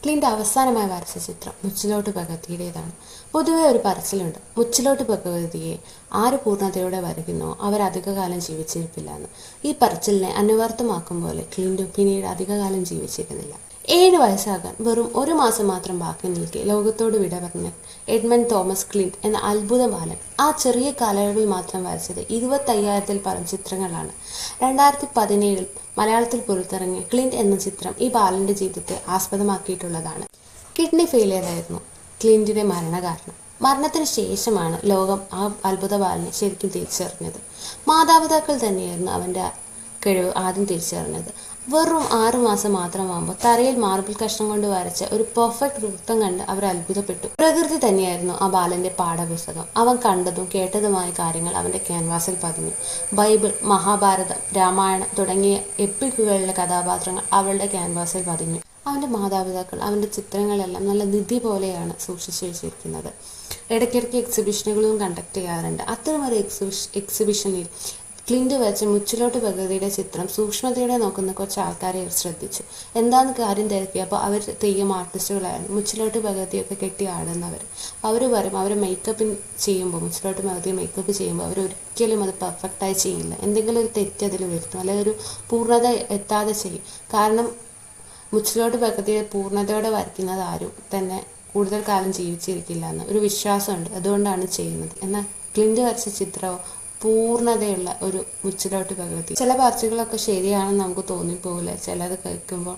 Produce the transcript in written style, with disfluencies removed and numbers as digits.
Clint അവസാനമായി വരച്ച ചിത്രം മുച്ചിലോട്ട് ഭഗവതിയുടേതാണ്. പൊതുവെ ഒരു പറച്ചിലുണ്ട്, മുച്ചിലോട്ട് ഭഗവതിയെ ആര് പൂർണ്ണതയോടെ വരയ്ക്കുന്നോ അവർ അധികകാലം ജീവിച്ചിരിപ്പില്ല എന്ന്. ഈ പറച്ചിലിനെ അന്വർത്ഥമാക്കും പോലെ ക്ലിൻ്റ് പിന്നീട് അധികകാലം ജീവിച്ചിരുന്നില്ല. 7 വയസ്സാകാൻ വെറും 1 മാസം മാത്രം ബാക്കി നിൽക്കെ ലോകത്തോട് വിട പറഞ്ഞ എഡ്മണ്ട് തോമസ് ക്ലിൻ്റ് എന്ന അത്ഭുത ബാലൻ ആ ചെറിയ കാലയളവിൽ മാത്രം വരച്ചത് 25,000-ൽ പരം ചിത്രങ്ങളാണ്. 2017-ൽ മലയാളത്തിൽ പുറത്തിറങ്ങിയ ക്ലിൻ്റ് എന്ന ചിത്രം ഈ ബാലന്റെ ജീവിതത്തെ ആസ്പദമാക്കിയിട്ടുള്ളതാണ്. കിഡ്നി ഫെയിലിയറായിരുന്നു ക്ലിൻ്റിന്റെ മരണകാരണം. മരണത്തിന് ശേഷമാണ് ലോകം ആ അത്ഭുത ബാലനെ ശരിക്കും തിരിച്ചറിഞ്ഞത്. മാതാപിതാക്കൾ തന്നെയായിരുന്നു അവൻ്റെ കഴിവ് ആദ്യം തിരിച്ചറിഞ്ഞത്. വെറും 6 മാസം മാത്രമാകുമ്പോൾ തറയിൽ മാർബിൾ കഷ്ണം കൊണ്ട് വരച്ച ഒരു പെർഫെക്റ്റ് വൃത്തം കണ്ട് അവർ അത്ഭുതപ്പെട്ടു. പ്രകൃതി തന്നെയായിരുന്നു ആ ബാലന്റെ പാഠപുസ്തകം. അവൻ കണ്ടതും കേട്ടതുമായ കാര്യങ്ങൾ അവന്റെ ക്യാൻവാസിൽ പതിഞ്ഞു. ബൈബിൾ, മഹാഭാരതം, രാമായണം തുടങ്ങിയ എപ്പിക്കുകളിലെ കഥാപാത്രങ്ങൾ അവളുടെ ക്യാൻവാസിൽ പതിഞ്ഞു. അവൻ്റെ മാതാപിതാക്കൾ അവൻ്റെ ചിത്രങ്ങളെല്ലാം നല്ല നിധി പോലെയാണ് സൂക്ഷിച്ചു വെച്ചിരിക്കുന്നത്. ഇടയ്ക്കിടയ്ക്ക് എക്സിബിഷനുകളും കണ്ടക്ട് ചെയ്യാറുണ്ട്. അത്തരമൊരു എക്സിബിഷനിൽ ക്ലിൻ്റ് വരച്ച മുച്ചിലോട്ട് ഭഗവതിയുടെ ചിത്രം സൂക്ഷ്മതയോടെ നോക്കുന്ന കുറച്ച് ആൾക്കാരെ ശ്രദ്ധിച്ചു. എന്താണെന്ന് കാര്യം തിരക്കിയപ്പോൾ അവർ തെയ്യം ആർട്ടിസ്റ്റുകളായിരുന്നു. മുച്ചിലോട്ട് ഭഗവതിയൊക്കെ കെട്ടി ആടുന്നവർ. അവർ പറയും അവർ മേക്കപ്പ് ചെയ്യുമ്പോൾ, മുച്ചിലോട്ട് ഭഗവതിയെ മേക്കപ്പ് ചെയ്യുമ്പോൾ അവരൊരിക്കലും അത് പെർഫെക്റ്റായി ചെയ്യില്ല. എന്തെങ്കിലും ഒരു തെറ്റ് അതിൽ വരുത്തും, അല്ലെങ്കിൽ ഒരു പൂർണ്ണത എത്താതെ ചെയ്യും. കാരണം മുച്ചിലോട്ട് ഭഗവതിയെ പൂർണ്ണതയോടെ വരയ്ക്കുന്നത് ആരും തന്നെ കൂടുതൽ കാലം ജീവിച്ചിരിക്കില്ല എന്ന് ഒരു വിശ്വാസമുണ്ട്. അതുകൊണ്ടാണ് ചെയ്യുന്നത്. എന്നാൽ ക്ലിൻ്റ് വരച്ച ചിത്രമോ പൂർണ്ണതയുള്ള ഒരു മുച്ചിലോട്ട് ഭഗവതി. ചില പാർട്ടികളൊക്കെ ശരിയാണെന്ന് നമുക്ക് തോന്നിപ്പോകില്ല ചിലത് കേൾക്കുമ്പോൾ.